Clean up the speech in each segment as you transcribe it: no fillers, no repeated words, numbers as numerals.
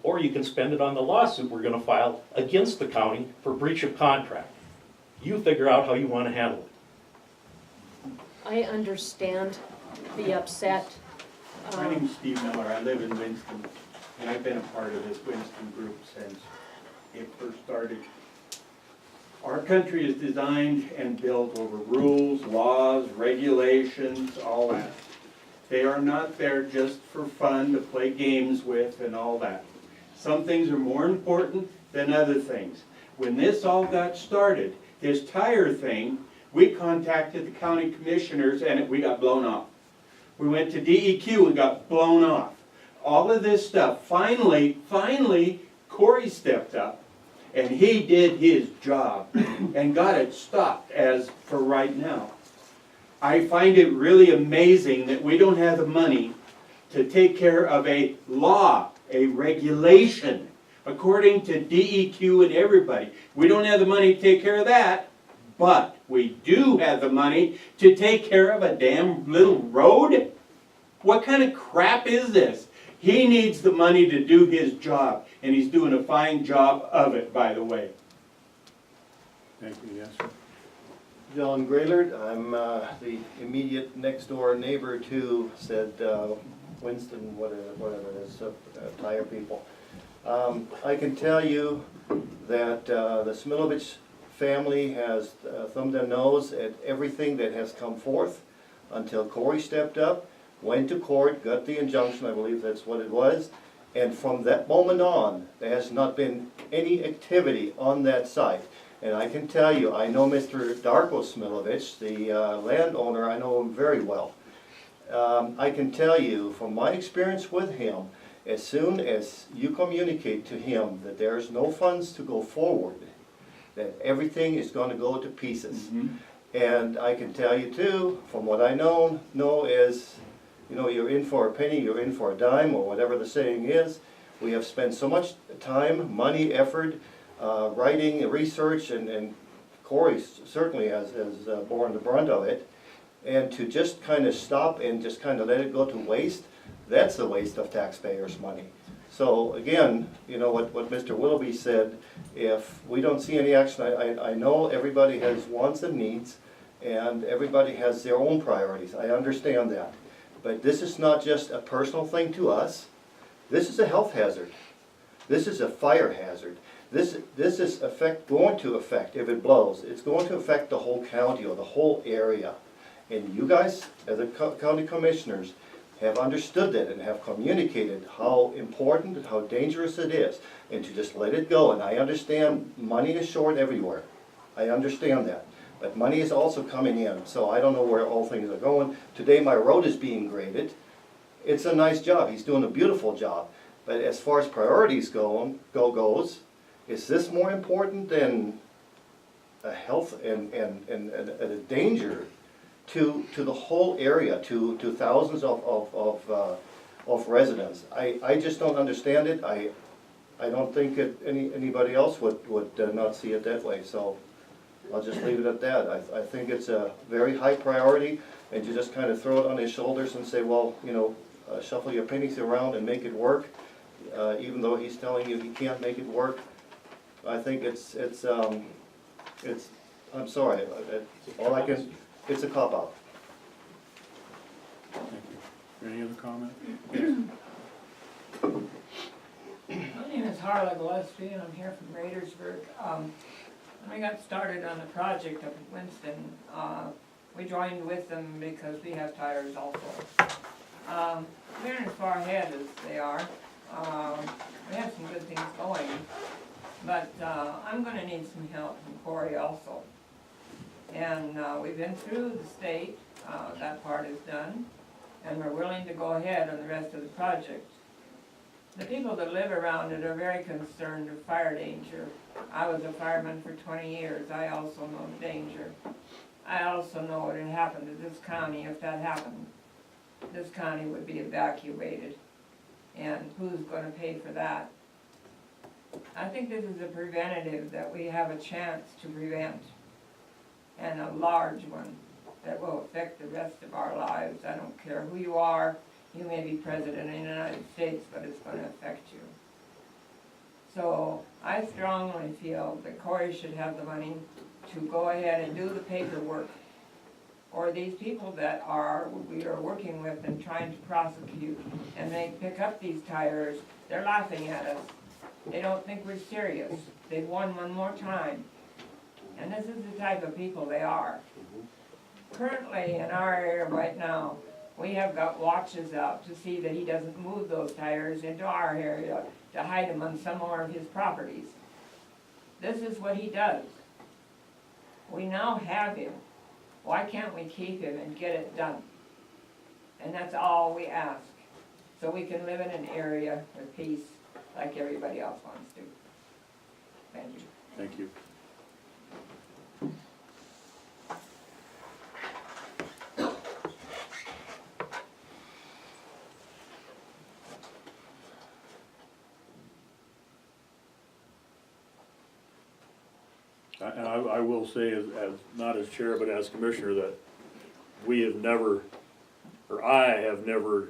or you can spend it on the lawsuit we're gonna file against the county for breach of contract. You figure out how you wanna handle it. I understand the upset. My name's Steve Miller, I live in Winston, and I've been a part of this Winston group since it first started. Our country is designed and built over rules, laws, regulations, all that. They are not there just for fun to play games with and all that. Some things are more important than other things. When this all got started, this tire thing, we contacted the county commissioners and we got blown off. We went to DEQ and got blown off. All of this stuff, finally, Corey stepped up and he did his job and got it stopped as for right now. I find it really amazing that we don't have the money to take care of a law, a regulation, according to DEQ and everybody. We don't have the money to take care of that, but we do have the money to take care of a damn little road? What kind of crap is this? He needs the money to do his job, and he's doing a fine job of it, by the way. Thank you, yes, sir. John Graylord, I'm the immediate next door neighbor to said Winston, whatever it is, tire people. I can tell you that the Smilovich family has thumbed their nose at everything that has come forth until Corey stepped up, went to court, got the injunction, I believe that's what it was, and from that moment on, there has not been any activity on that site. And I can tell you, I know Mr. Darko Smilovich, the landowner, I know him very well. I can tell you, from my experience with him, as soon as you communicate to him that there's no funds to go forward, that everything is going to go to pieces. And I can tell you too, from what I know is, you know, you're in for a penny, you're in for a dime, or whatever the saying is. We have spent so much time, money, effort, writing, research, and Corey certainly has borne the brunt of it. And to just kind of stop and just kind of let it go to waste, that's a waste of taxpayers' money. So again, you know what Mr. Willoughby said, if we don't see any action, I know everybody has wants and needs, and everybody has their own priorities. I understand that. But this is not just a personal thing to us. This is a health hazard. This is a fire hazard. This is going to affect, if it blows, it's going to affect the whole county or the whole area. And you guys, as the county commissioners, have understood that and have communicated how important and how dangerous it is, and to just let it go. And I understand money is short everywhere. I understand that. But money is also coming in, so I don't know where all things are going. Today my road is being graded. It's a nice job. He's doing a beautiful job. But as far as priorities goes, is this more important than a health and a danger to the whole area, to thousands of residents? I just don't understand it. I don't think anybody else would not see it that way. So I'll just leave it at that. I think it's a very high priority, and you just kind of throw it on his shoulders and say, well, you know, shuffle your pennies around and make it work, even though he's telling you he can't make it work. I think it's I'm sorry, it's a cop-out. Thank you. Any other comment? My name is Harla Gillespie, and I'm here from Raidersburg. When I got started on the project up in Winston, we joined with them because we have tires also. They're as far ahead as they are. We have some good things going, but I'm going to need some help from Corey also. And we've been through the state, that part is done, and we're willing to go ahead on the rest of the project. The people that live around it are very concerned of fire danger. I was a fireman for 20 years. I also know the danger. I also know what had happened to this county if that happened. This county would be evacuated. And who's going to pay for that? I think this is a preventative that we have a chance to prevent, and a large one that will affect the rest of our lives. I don't care who you are. You may be president of the United States, but it's going to affect you. So I strongly feel that Corey should have the money to go ahead and do the paperwork. Or these people that we are working with and trying to prosecute, and they pick up these tires, they're laughing at us. They don't think we're serious. They've won one more time. And this is the type of people they are. Currently, in our area right now, we have got watches out to see that he doesn't move those tires into our area to hide them on some more of his properties. This is what he does. We now have him. Why can't we keep him and get it done? And that's all we ask, so we can live in an area with peace like everybody else wants to. Thank you. Thank you. And I will say, as, not as chair, but as commissioner, that we have never, or I have never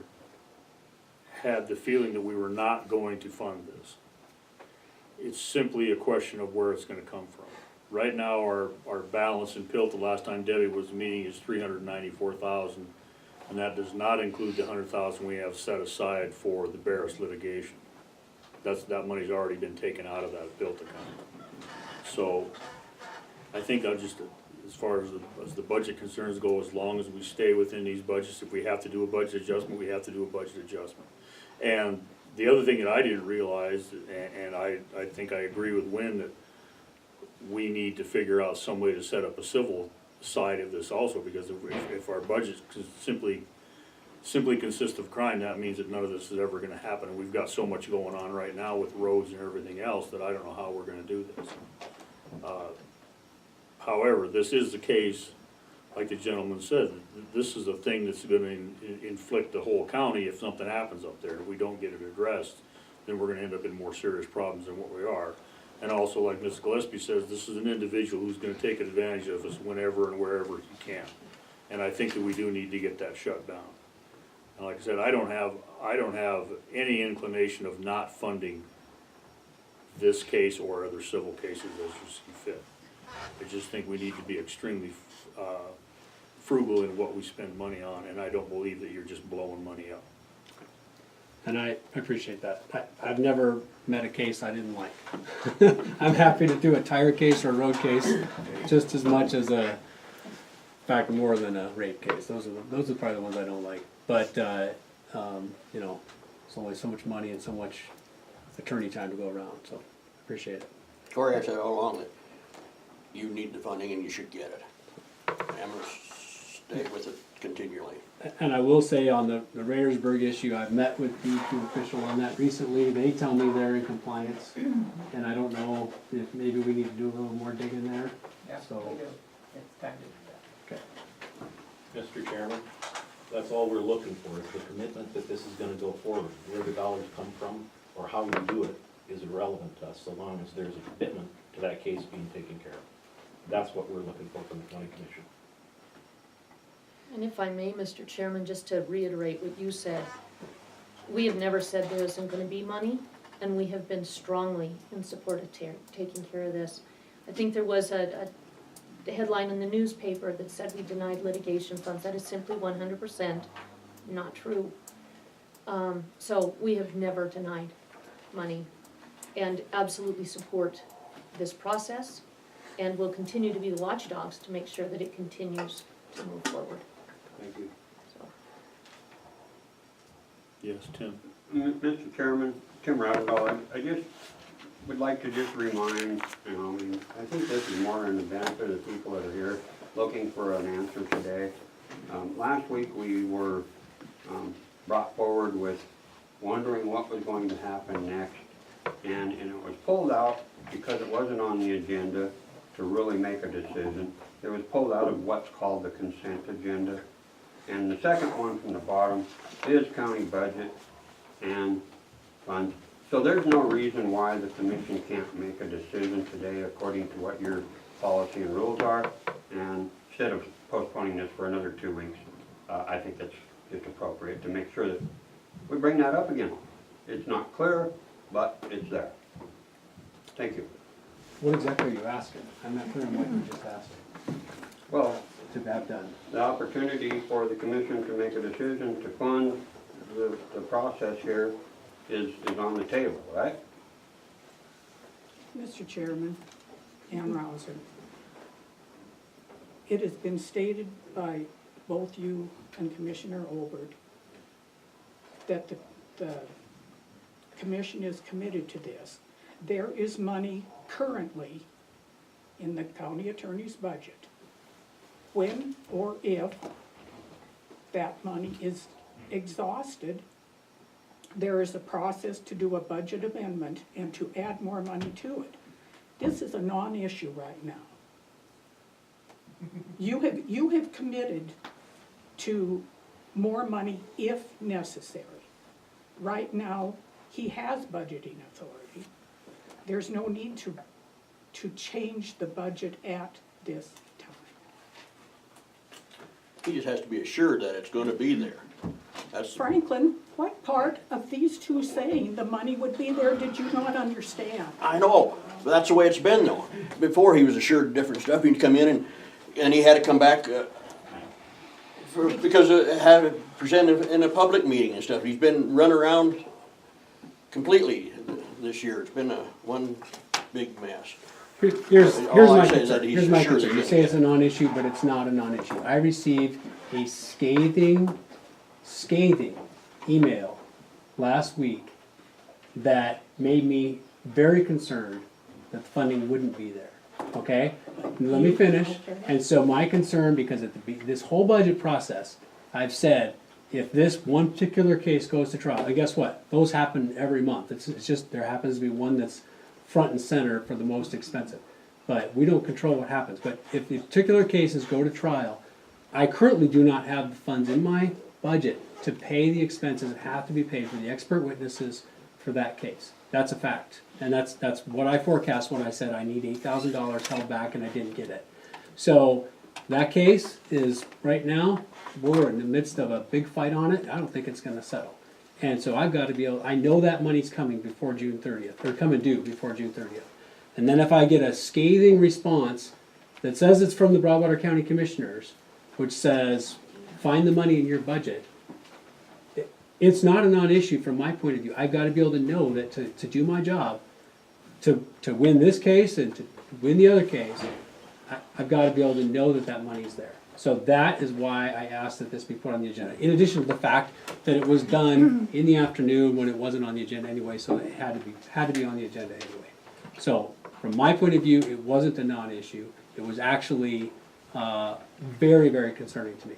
had the feeling that we were not going to fund this. It's simply a question of where it's gonna come from. Right now, our balance in PILT, the last time Debbie was meeting, is $394,000, and that does not include the $100,000 we have set aside for the Barris litigation. That money's already been taken out of that PILT account. So, I think I'll just, as far as the budget concerns go, as long as we stay within these budgets, if we have to do a budget adjustment, we have to do a budget adjustment. And the other thing that I didn't realize, and I think I agree with Wynn, that we need to figure out some way to set up a civil side of this also, because if our budget simply consist of crime, that means that none of this is ever gonna happen. And we've got so much going on right now with roads and everything else that I don't know how we're gonna do this. However, this is the case, like the gentleman said, this is a thing that's gonna inflict the whole county if something happens up there. If we don't get it addressed, then we're gonna end up in more serious problems than what we are. And also, like Ms. Gillespie says, this is an individual who's gonna take advantage of us whenever and wherever he can. And I think that we do need to get that shut down. And like I said, I don't have any inclination of not funding this case or other civil cases as you see fit. I just think we need to be extremely frugal in what we spend money on, and I don't believe that you're just blowing money up. And I appreciate that. I've never met a case I didn't like. I'm happy to do a tire case or a road case just as much as in fact, more than a rape case. Those are probably the ones I don't like. But, you know, it's only so much money and so much attorney time to go around, so appreciate it. Corey, I've said all along that you need the funding and you should get it. I'm gonna stay with it continually. And I will say on the Raidersburg issue, I've met with the DEQ official on that recently. They tell me they're in compliance. And I don't know if maybe we need to do a little more digging there. Yeah, So- we do. It's time to do that. Okay. Mr. Chairman, that's all we're looking for, is the commitment that this is gonna go forward. Where the dollars come from, or how you do it, is irrelevant to us, so long as there's a commitment to that case being taken care of. That's what we're looking for from the county commission. And if I may, Mr. Chairman, just to reiterate what you said, we have never said there isn't gonna be money, and we have been strongly in support of taking care of this. I think there was a headline in the newspaper that said we denied litigation funds. That is simply 100% not true. So we have never denied money and absolutely support this process, and will continue to be the watchdogs to make sure that it continues to move forward. Thank you. So, Yes, Tim? Mr. Chairman, Tim Radwell, I just would like to just remind, I think this is more in the benefit of the people that are here looking for an answer today. Last week, we were brought forward with wondering what was going to happen next, and it was pulled out because it wasn't on the agenda to really make a decision. It was pulled out of what's called the consent agenda. And the second one from the bottom is county budget and funds. So there's no reason why the commission can't make a decision today according to what your policy and rules are. And instead of postponing this for another 2 weeks, I think that's just appropriate to make sure that we bring that up again. It's not clear, but it's there. Thank you. What exactly are you asking? I'm not clear on what you just asked Well, to have done. the opportunity for the commission to make a decision to fund the process here is on the table, right? Mr. Chairman, Ann Rouser, it has been stated by both you and Commissioner Olbert that the commission is committed to this. There is money currently in the county attorney's budget. When or if that money is exhausted, there is a process to do a budget amendment and to add more money to it. This is a non-issue right now. You have committed to more money if necessary. Right now, he has budgeting authority. There's no need to change the budget at this time. He just has to be assured that it's gonna be there. That's, Franklin, what part of these two saying the money would be there did you not understand? I know, but that's the way it's been though. Before, he was assured different stuff, he'd come in and he had to come back, because it had to present in a public meeting and stuff. He's been run around completely this year. It's been one big mess. Here's All I my say is that concern, he's here's my sure concern. that You he- say it's a non-issue, but it's not a non-issue. I received a scathing email last week that made me very concerned that the funding wouldn't be there, okay? Let me finish. And so my concern, because at this whole budget process, I've said, if this one particular case goes to trial, and guess what? Those happen every month. It's just, there happens to be one that's front and center for the most expensive. But we don't control what happens. But if the particular cases go to trial, I currently do not have the funds in my budget to pay the expenses that have to be paid for the expert witnesses for that case. That's a fact. And that's what I forecast when I said I need $8,000 held back and I didn't get it. So that case is, right now, we're in the midst of a big fight on it. I don't think it's gonna settle. And so I've got to be able, I know that money's coming before June 30th, or coming due before June 30th. And then if I get a scathing response that says it's from the Broadwater County Commissioners, which says, find the money in your budget, it's not a non-issue from my point of view. I've got to be able to know that to do my job, to win this case and to win the other case, I've got to be able to know that that money's there. So that is why I asked that this be put on the agenda. In addition to the fact that it was done in the afternoon when it wasn't on the agenda anyway, so it had to be on the agenda anyway. So from my point of view, it wasn't a non-issue. It was actually very, very concerning to me.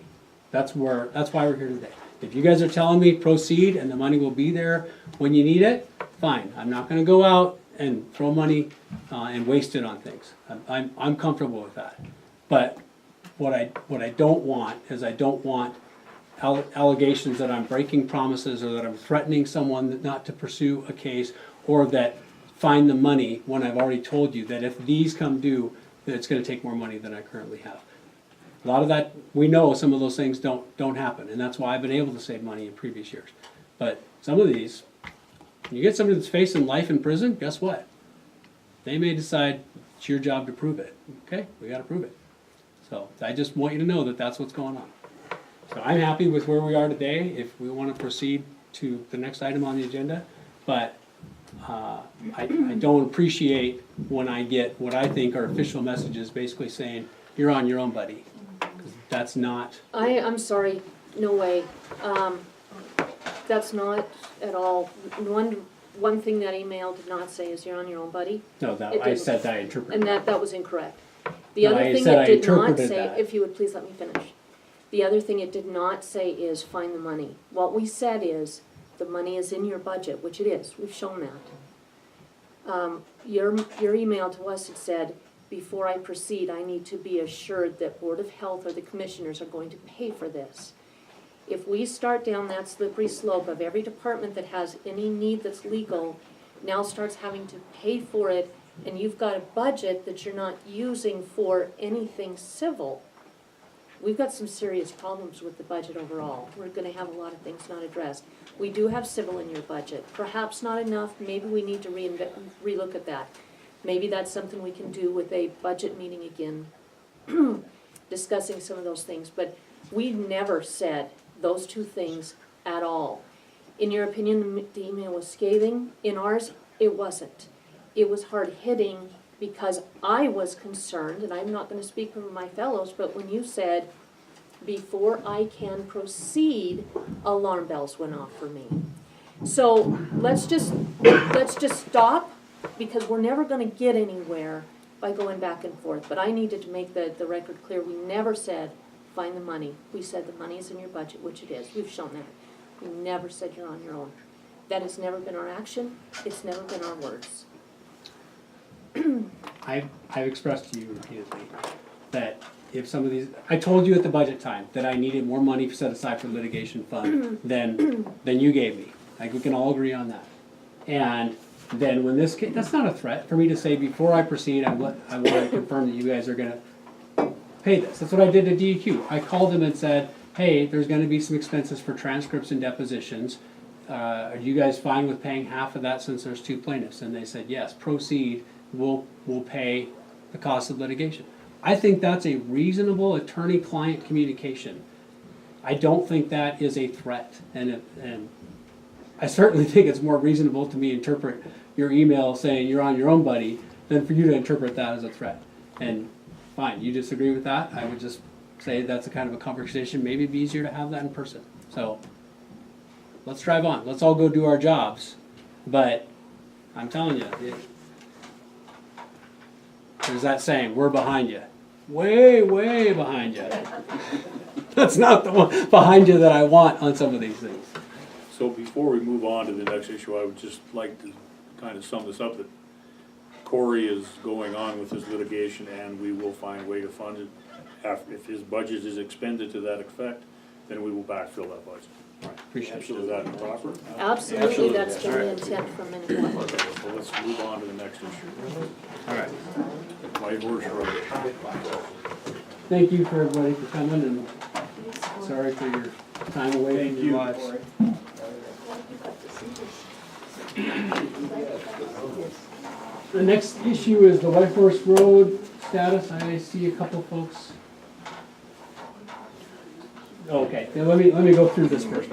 That's why we're here today. If you guys are telling me proceed and the money will be there when you need it, fine. I'm not gonna go out and throw money and waste it on things. I'm comfortable with that. But what I don't want is I don't want allegations that I'm breaking promises or that I'm threatening someone not to pursue a case, or that find the money when I've already told you that if these come due, that it's gonna take more money than I currently have. A lot of that, we know some of those things don't happen, and that's why I've been able to save money in previous years. But some of these, when you get somebody that's facing life in prison, guess what? They may decide it's your job to prove it. Okay, we gotta prove it. So I just want you to know that that's what's going on. So I'm happy with where we are today, if we wanna proceed to the next item on the agenda. But I don't appreciate when I get what I think are official messages basically saying, you're on your own, buddy. 'Cause that's not, I'm sorry, no way. That's not at all. One thing that email did not say is you're on your own, buddy, no, It that, I didn't. said that I interpreted. and that was incorrect. The No, other I thing said it I did not interpreted say, that. if you would please let me finish. The other thing it did not say is find the money. What we said is, the money is in your budget, which it is, we've shown that. Your email to us, it said, before I proceed, I need to be assured that Board of Health or the commissioners are going to pay for this. If we start down that slippery slope of every department that has any need that's legal, now starts having to pay for it, and you've got a budget that you're not using for anything civil, we've got some serious problems with the budget overall. We're gonna have a lot of things not addressed. We do have civil in your budget, perhaps not enough, maybe we need to relook at that. Maybe that's something we can do with a budget meeting again, discussing some of those things, but we never said those two things at all. In your opinion, the email was scathing. In ours, it wasn't. It was hard-hitting because I was concerned, and I'm not gonna speak for my fellows, but when you said, before I can proceed, alarm bells went off for me. So let's just stop, because we're never gonna get anywhere by going back and forth. But I needed to make the record clear, we never said, find the money. We said the money is in your budget, which it is, we've shown that. We never said you're on your own. That has never been our action, it's never been our words. I've expressed to you repeatedly that if some of these, I told you at the budget time that I needed more money set aside for litigation fund than you gave me. Like, we can all agree on that. And then when this case, that's not a threat for me to say, before I proceed, I want to confirm that you guys are gonna pay this. That's what I did to DEQ. I called them and said, hey, there's gonna be some expenses for transcripts and depositions. Are you guys fine with paying half of that since there's two plaintiffs? And they said, yes, proceed, we'll pay the cost of litigation. I think that's a reasonable attorney-client communication. I don't think that is a threat, and I certainly think it's more reasonable to me interpret your email saying you're on your own, buddy, than for you to interpret that as a threat. And fine, you disagree with that, I would just say that's a kind of a conversation, maybe it'd be easier to have that in person. So, let's drive on, let's all go do our jobs, but I'm telling you, there's that saying, we're behind you. Way, way behind you. That's not the one behind you that I want on some of these things. So before we move on to the next issue, I would just like to kind of sum this up, that Corey is going on with his litigation, and we will find a way to fund it. If his budget is expended to that effect, then we will backfill that budget. Appreciate it. Is that proper? Absolutely, that's been the intent from minute one. So let's move on to the next issue. All right. White Horse Road. Thank you for everybody for coming, and sorry for your time away from your lives. The next issue is the White Horse Road status. I see a couple folks. Okay, then let me go through this first.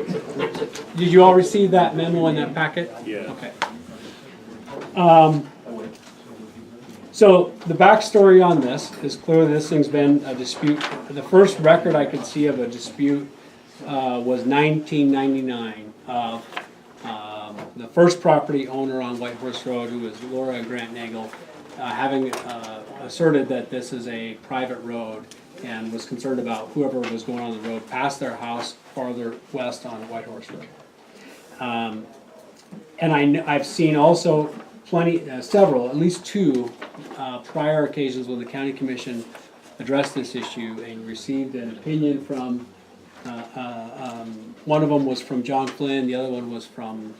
Did you all receive that memo in that packet? Yeah. Okay. So the backstory on this is clearly this thing's been a dispute. The first record I could see of a dispute was 1999 of the first property owner on White Horse Road, who was Laura Grant Nagel, having asserted that this is a private road and was concerned about whoever was going on the road past their house farther west on White Horse Road. And I've seen also several, at least two prior occasions when the county commission addressed this issue and received an opinion from, one of them was from John Flynn, the other one was from,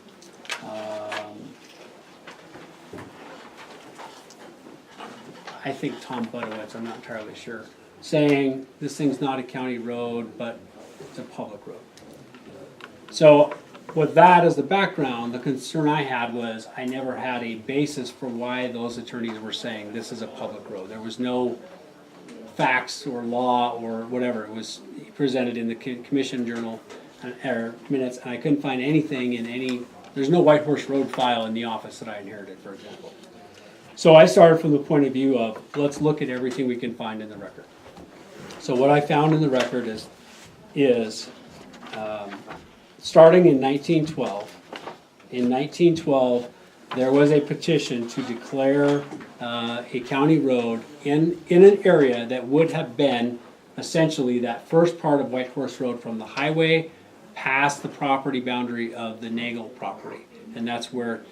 I think Tom Budowitz, I'm not entirely sure, saying this thing's not a county road, but it's a public road. So with that as the background, the concern I had was I never had a basis for why those attorneys were saying this is a public road. There was no facts or law or whatever. It was presented in the commission journal or minutes, and I couldn't find anything in any, there's no White Horse Road file in the office that I inherited, for example. So I started from the point of view of, let's look at everything we can find in the record. So what I found in the record is starting in 1912. In 1912, there was a petition to declare a county road in an area that would have been essentially that first part of White Horse Road from the highway past the property boundary of the Nagel property. And that's where,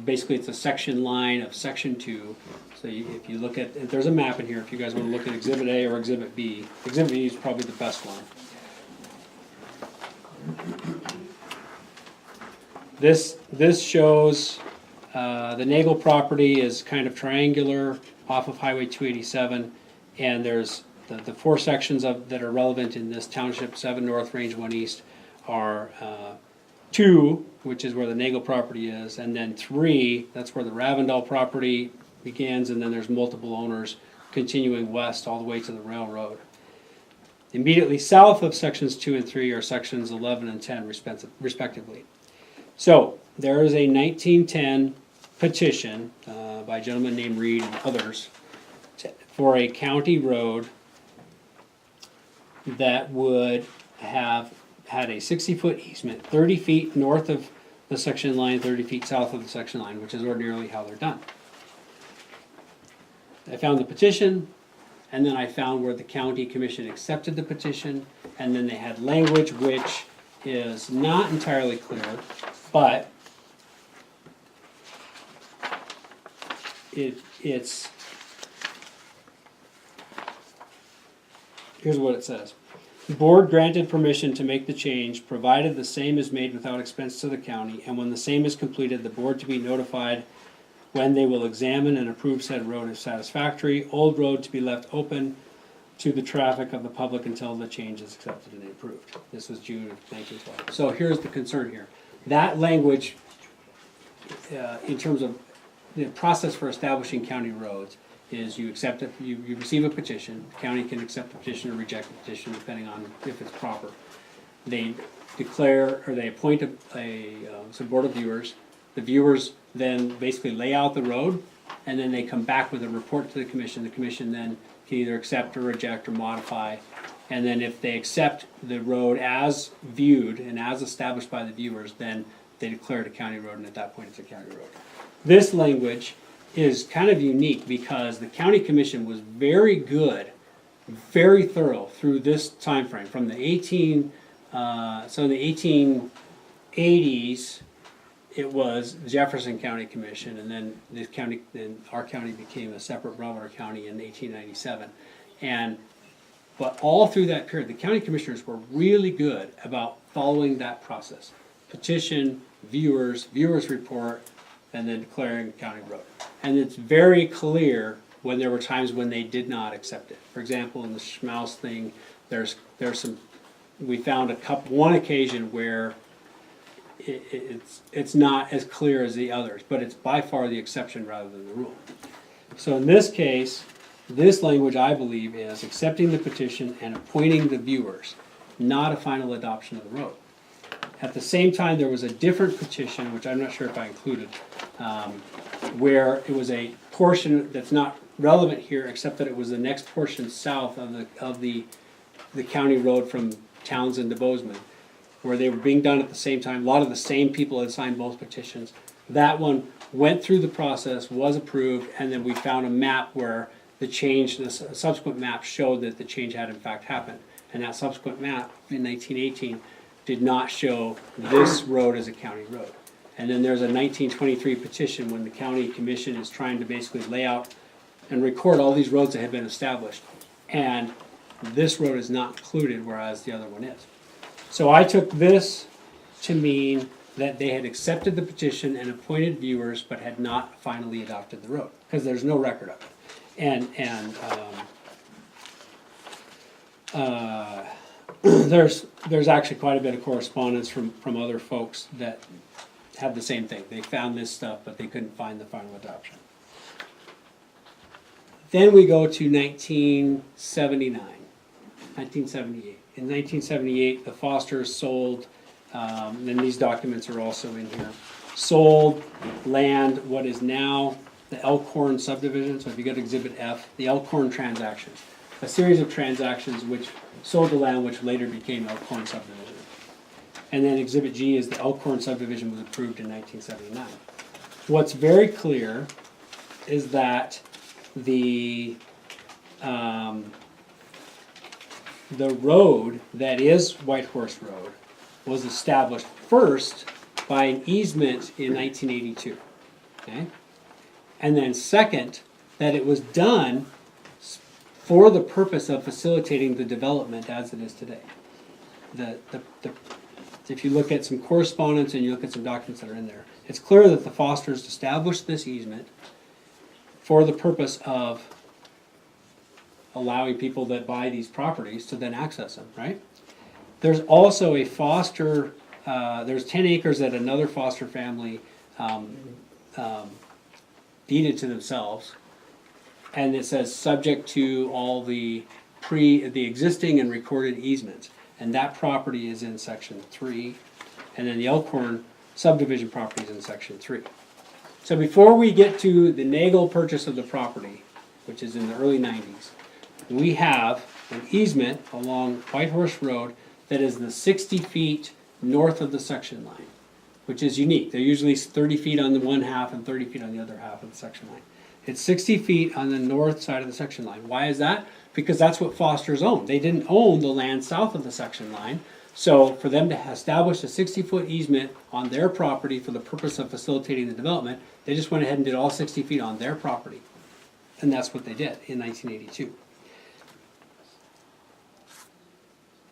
basically it's a section line of section 2. So if you look at, there's a map in here if you guys want to look at Exhibit A or Exhibit B. Exhibit B is probably the best one. This shows the Nagel property is kind of triangular off of Highway 287, and there's the four sections that are relevant in this township: 7 North, Range 1 East, are 2, which is where the Nagel property is, and then 3, that's where the Ravendall property begins, and then there's multiple owners continuing west all the way to the railroad. Immediately south of sections 2 and 3 are sections 11 and 10 respectively. So there is a 1910 petition by a gentleman named Reed and others for a county road that would have had a 60-foot easement, 30 feet north of the section line, 30 feet south of the section line, which is ordinarily how they're done. I found the petition, and then I found where the county commission accepted the petition, and then they had language which is not entirely clear, but it's, here's what it says. The board granted permission to make the change, provided the same is made without expense to the county, and when the same is completed, the board to be notified when they will examine and approve said road if satisfactory, old road to be left open to the traffic of the public until the change is accepted and approved. This was June of 1912. So here's the concern here. That language, in terms of the process for establishing county roads, is you accept it, you receive a petition, the county can accept the petition or reject the petition depending on if it's proper. They declare, or they appoint some board of viewers. The viewers then basically lay out the road, and then they come back with a report to the commission. The commission then can either accept or reject or modify. And then if they accept the road as viewed and as established by the viewers, then they declare it a county road, and at that point it's a county road. This language is kind of unique because the county commission was very good, very thorough through this time frame from the in the 1880s. It was Jefferson County Commission, and then our county became a separate Broward County in 1897. But all through that period, the county commissioners were really good about following that process. Petition, viewers report, and then declaring county road. And it's very clear when there were times when they did not accept it. For example, in the Schmaus thing, there's some, we found one occasion where it's not as clear as the others, but it's by far the exception rather than the rule. So in this case, this language, I believe, is accepting the petition and appointing the viewers, not a final adoption of the road. At the same time, there was a different petition, which I'm not sure if I included, where it was a portion that's not relevant here, except that it was the next portion south of the county road from Townsend to Bozeman, where they were being done at the same time. A lot of the same people had signed both petitions. That one went through the process, was approved, and then we found a map where the subsequent map showed that the change had in fact happened. And that subsequent map in 1918 did not show this road as a county road. And then there's a 1923 petition when the county commission is trying to basically lay out and record all these roads that had been established. And this road is not included, whereas the other one is. So I took this to mean that they had accepted the petition and appointed viewers, but had not finally adopted the road, because there's no record of it. There's actually quite a bit of correspondence from other folks that have the same thing. They found this stuff, but they couldn't find the final adoption. Then we go to 1978. In 1978, the Fosters sold, and these documents are also in here, sold land, what is now the Elkhorn subdivision. So if you go to Exhibit F, the Elkhorn transactions, a series of transactions which sold the land, which later became Elkhorn subdivision. And then Exhibit G is the Elkhorn subdivision was approved in 1979. What's very clear is that the road that is White Horse Road was established first by an easement in 1982. Okay? And then second, that it was done for the purpose of facilitating the development as it is today. If you look at some correspondence and you look at some documents that are in there, it's clear that the Fosters established this easement for the purpose of allowing people that buy these properties to then access them, right? There's also a Foster, there's 10 acres that another Foster family deeded to themselves. And it says, subject to all the existing and recorded easements. And that property is in section 3. And then the Elkhorn subdivision property is in section 3. So before we get to the Nagel purchase of the property, which is in the early 90s, we have an easement along White Horse Road that is the 60 feet north of the section line, which is unique. They're usually 30 feet on the one half and 30 feet on the other half of the section line. It's 60 feet on the north side of the section line. Why is that? Because that's what Foster's owned. They didn't own the land south of the section line. So for them to establish a 60-foot easement on their property for the purpose of facilitating the development, they just went ahead and did all 60 feet on their property. And that's what they did in 1982.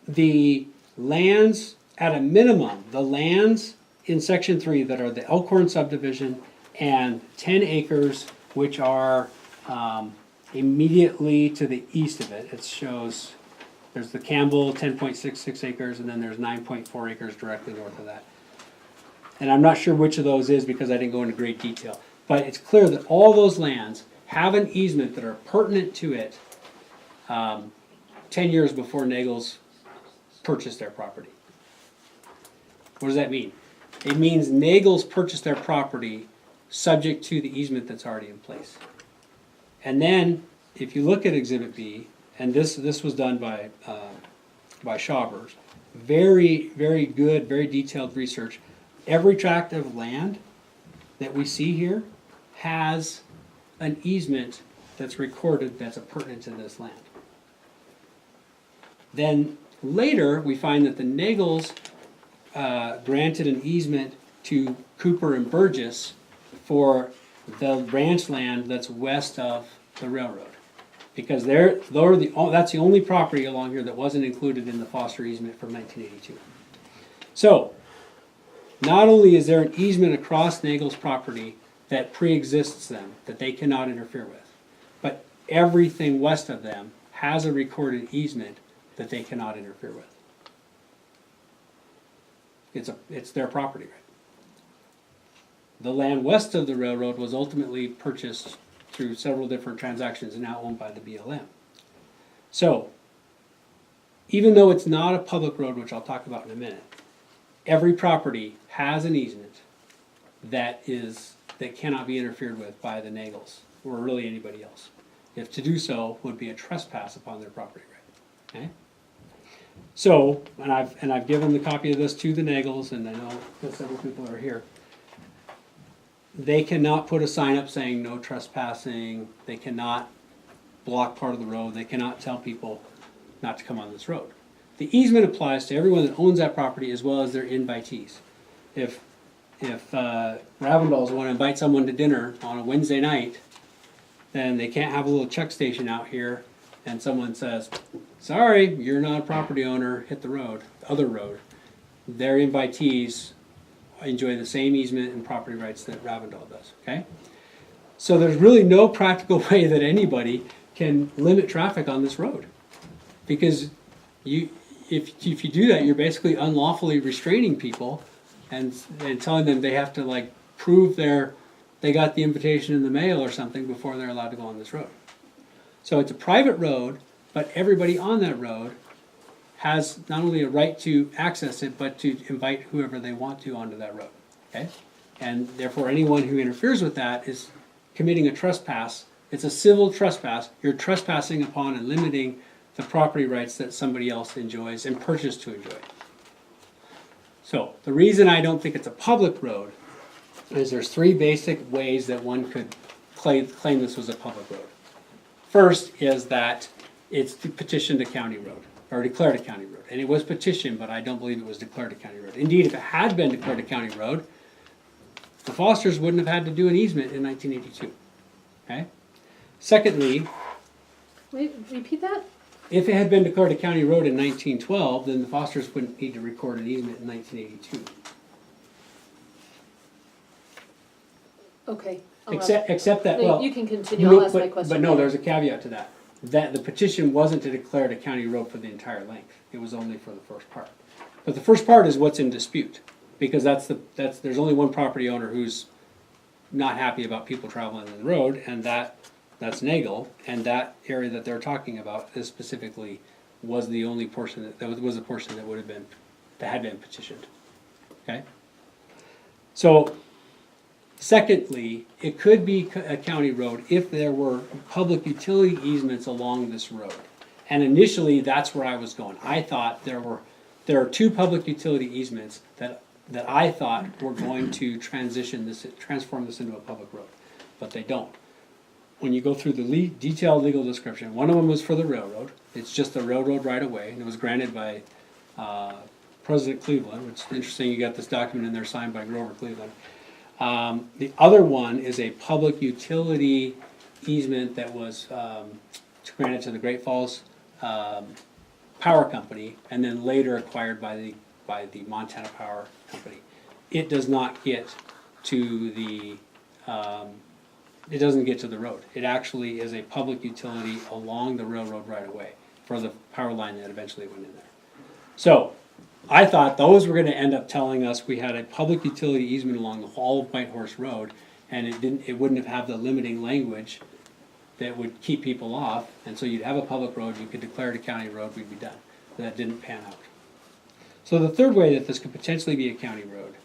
The lands, at a minimum, the lands in section 3 that are the Elkhorn subdivision and 10 acres, which are immediately to the east of it. It shows there's the Campbell 10.66 acres, and then there's 9.4 acres directly north of that. And I'm not sure which of those is because I didn't go into great detail. But it's clear that all those lands have an easement that are pertinent to it 10 years before Nagel's purchased their property. What does that mean? It means Nagel's purchased their property subject to the easement that's already in place. And then, if you look at Exhibit B, and this was done by Schaubers, very, very good, very detailed research. Every tract of land that we see here has an easement that's recorded that's pertinent to this land. Then later, we find that the Nagels granted an easement to Cooper and Burgess for the ranch land that's west of the railroad. Because that's the only property along here that wasn't included in the Foster easement from 1982. So, not only is there an easement across Nagel's property that pre-exists them, that they cannot interfere with, but everything west of them has a recorded easement that they cannot interfere with. It's their property right. The land west of the railroad was ultimately purchased through several different transactions and now owned by the BLM. So, even though it's not a public road, which I'll talk about in a minute, every property has an easement that cannot be interfered with by the Nagels or really anybody else. If to do so would be a trespass upon their property right. Okay? So, and I've given the copy of this to the Nagels, and I know that several people are here. They cannot put a sign up saying no trespassing. They cannot block part of the road. They cannot tell people not to come on this road. The easement applies to everyone that owns that property as well as their invitees. If Ravendals want to invite someone to dinner on a Wednesday night, then they can't have a little check station out here and someone says, sorry, you're not a property owner, hit the road, the other road. Their invitees enjoy the same easement and property rights that Ravendal does, okay? So there's really no practical way that anybody can limit traffic on this road. Because if you do that, you're basically unlawfully restraining people and telling them they have to like prove they got the invitation in the mail or something before they're allowed to go on this road. So it's a private road, but everybody on that road has not only a right to access it, but to invite whoever they want to onto that road, okay? And therefore, anyone who interferes with that is committing a trespass. It's a civil trespass. You're trespassing upon and limiting the property rights that somebody else enjoys and purchased to enjoy. So, the reason I don't think it's a public road is there's three basic ways that one could claim this was a public road. First is that it's petitioned a county road, or declared a county road. And it was petitioned, but I don't believe it was declared a county road. Indeed, if it had been declared a county road, the Fosters wouldn't have had to do an easement in 1982. Okay? Secondly, Wait, repeat that? if it had been declared a county road in 1912, then the Fosters wouldn't need to record an easement in 1982. Okay. Except that, No, well... you can continue, I'll ask my question. But no, there's a caveat to that. That the petition wasn't to declare it a county road for the entire length. It was only for the first part. But the first part is what's in dispute. Because there's only one property owner who's not happy about people traveling on the road, and that's Nagel, and that area that they're talking about is specifically was the only portion that was a portion that would have been, that had been petitioned, okay? So, secondly, it could be a county road if there were public utility easements along this road. And initially, that's where I was going. I thought there are two public utility easements that I thought were going to transform this into a public road, but they don't. When you go through the detailed legal description, one of them was for the railroad. It's just the railroad right away, and it was granted by President Cleveland, which is interesting. You got this document in there signed by Grover Cleveland. The other one is a public utility easement that was granted to the Great Falls Power Company, and then later acquired by the Montana Power Company. It does not get to the it doesn't get to the road. It actually is a public utility along the railroad right away for the power line that eventually went in there. So I thought those were going to end up telling us we had a public utility easement along the whole of White Horse Road, and it wouldn't have the limiting language that would keep people off, and so you'd have a public road, you could declare it a county road, we'd be done. But that didn't pan out. So the third way that this could potentially be a county road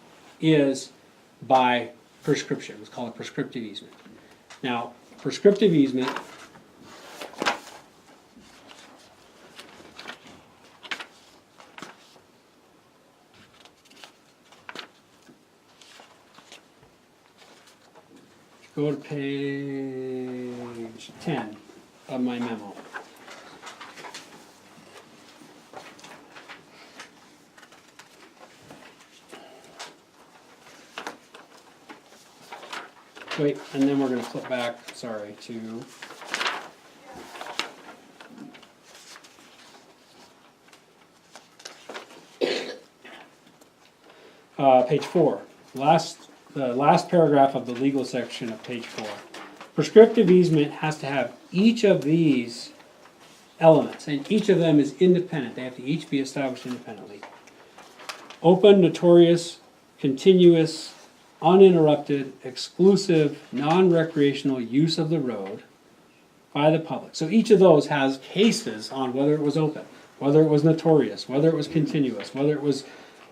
is by prescription. It's called a prescriptive easement. Now, prescriptive easement go to page 10 of my memo. Wait, and then we're going to flip back, sorry, to page 4. The last paragraph of the legal section of page 4. Prescriptive easement has to have each of these elements, and each of them is independent. They have to each be established independently. Open, notorious, continuous, uninterrupted, exclusive, non-recreational use of the road by the public. So each of those has cases on whether it was open, whether it was notorious, whether it was continuous, whether it was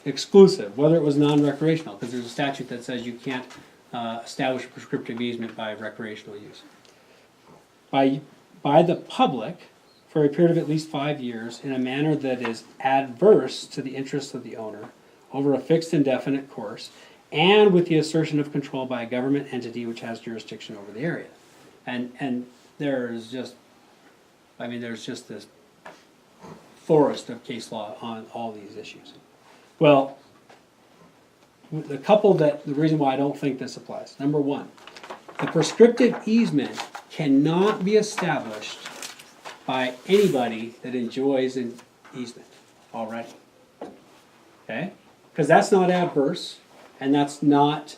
exclusive, whether it was non-recreational, because there's a statute that says you can't establish a prescriptive easement by recreational use. By the public for a period of at least 5 years in a manner that is adverse to the interests of the owner over a fixed indefinite course, and with the assertion of control by a government entity which has jurisdiction over the area. And there's just this forest of case law on all these issues. Well, the reason why I don't think this applies. Number one, the prescriptive easement cannot be established by anybody that enjoys an easement already. Okay? Because that's not adverse. And that's not,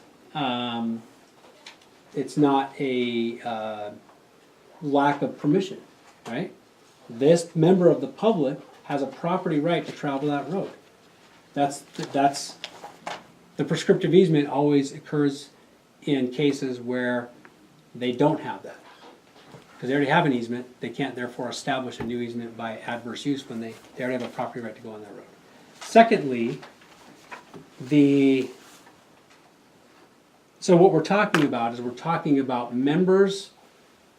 it's not a lack of permission, right? This member of the public has a property right to travel that road. That's the prescriptive easement always occurs in cases where they don't have that. Because they already have an easement, they can't therefore establish a new easement by adverse use when they already have a property right to go on that road. Secondly, so what we're talking about is we're talking about members,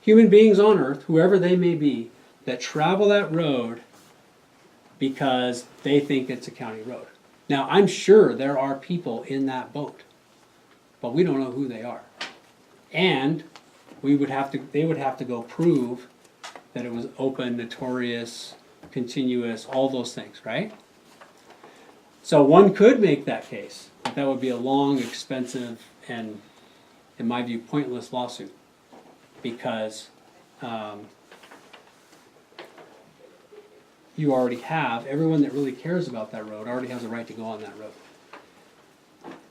human beings on earth, whoever they may be, that travel that road because they think it's a county road. Now, I'm sure there are people in that boat, but we don't know who they are. And they would have to go prove that it was open, notorious, continuous, all those things, right? So one could make that case, but that would be a long, expensive, and in my view, pointless lawsuit, because you already have, everyone that really cares about that road already has a right to go on that road.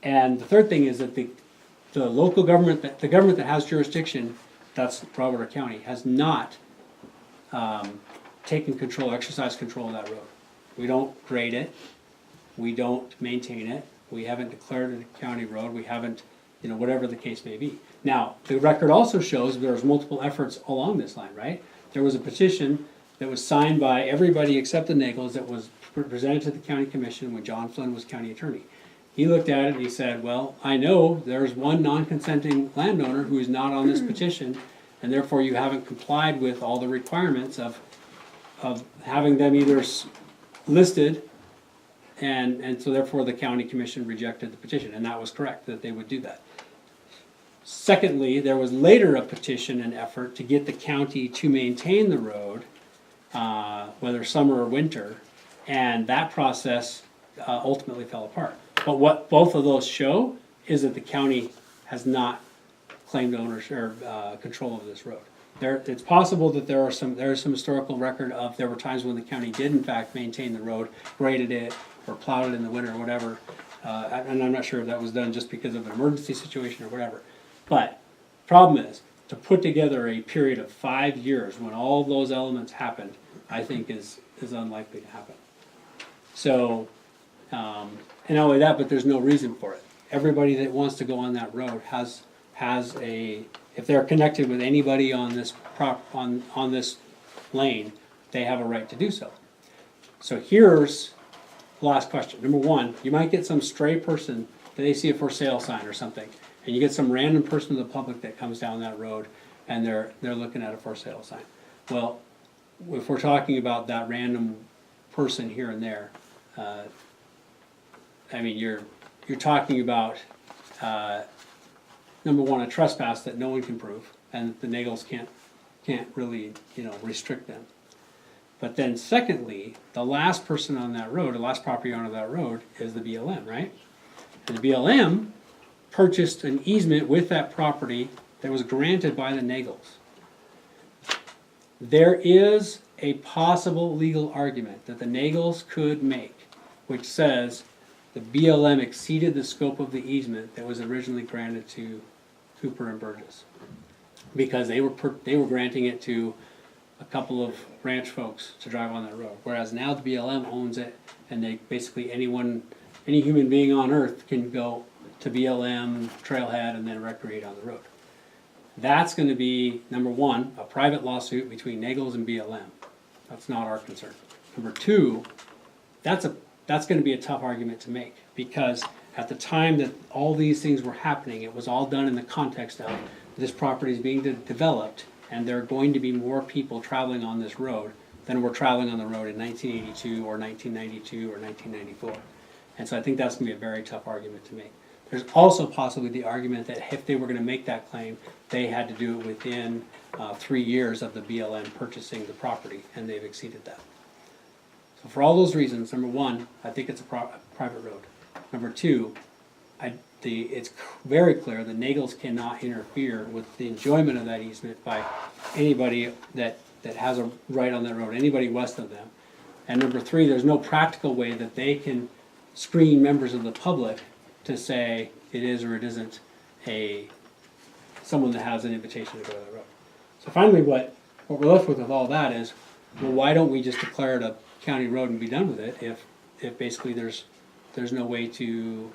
And the third thing is that the local government, the government that has jurisdiction, that's Broadwater County, has not taken control, exercised control of that road. We don't grade it, we don't maintain it, we haven't declared it a county road, we haven't, whatever the case may be. Now, the record also shows there was multiple efforts along this line, right? There was a petition that was signed by everybody except the Nagels that was presented to the county commission when John Flynn was county attorney. He looked at it and he said, well, I know there's one non-consenting landowner who is not on this petition, and therefore you haven't complied with all the requirements of having them either listed, and so therefore the county commission rejected the petition, and that was correct, that they would do that. Secondly, there was later a petition and effort to get the county to maintain the road, whether summer or winter, and that process ultimately fell apart. But what both of those show is that the county has not claimed ownership or control of this road. It's possible that there is some historical record of there were times when the county did in fact maintain the road, graded it, or plowed it in the winter or whatever. And I'm not sure if that was done just because of an emergency situation or whatever. But problem is, to put together a period of 5 years when all those elements happened, I think is unlikely to happen. So, and not only that, but there's no reason for it. Everybody that wants to go on that road has a, if they're connected with anybody on this on this lane, they have a right to do so. So here's the last question. Number one, you might get some stray person that they see a for sale sign or something, and you get some random person of the public that comes down that road and they're looking at a for sale sign. Well, if we're talking about that random person here and there, I mean, you're talking about number one, a trespass that no one can prove, and the Nagels can't really, restrict them. But then secondly, the last person on that road, the last property owner of that road is the BLM, right? And the BLM purchased an easement with that property that was granted by the Nagels. There is a possible legal argument that the Nagels could make, which says the BLM exceeded the scope of the easement that was originally granted to Cooper and Burgess, because they were granting it to a couple of ranch folks to drive on that road, whereas now the BLM owns it, and they basically any human being on earth can go to BLM trailhead and then recreate on the road. That's going to be, number one, a private lawsuit between Nagels and BLM. That's not our concern. Number two, that's going to be a tough argument to make, because at the time that all these things were happening, it was all done in the context of this property is being developed, and there are going to be more people traveling on this road than were traveling on the road in 1982 or 1992 or 1994. And so I think that's going to be a very tough argument to make. There's also possibly the argument that if they were going to make that claim, they had to do it within 3 years of the BLM purchasing the property, and they've exceeded that. So for all those reasons, number one, I think it's a private road. Number two, it's very clear that Nagels cannot interfere with the enjoyment of that easement by anybody that has a right on that road, anybody west of them. And number three, there's no practical way that they can screen members of the public to say it is or it isn't someone that has an invitation to go to that road. So finally, what we're left with all that is, well, why don't we just declare it a county road and be done with it if basically there's no way to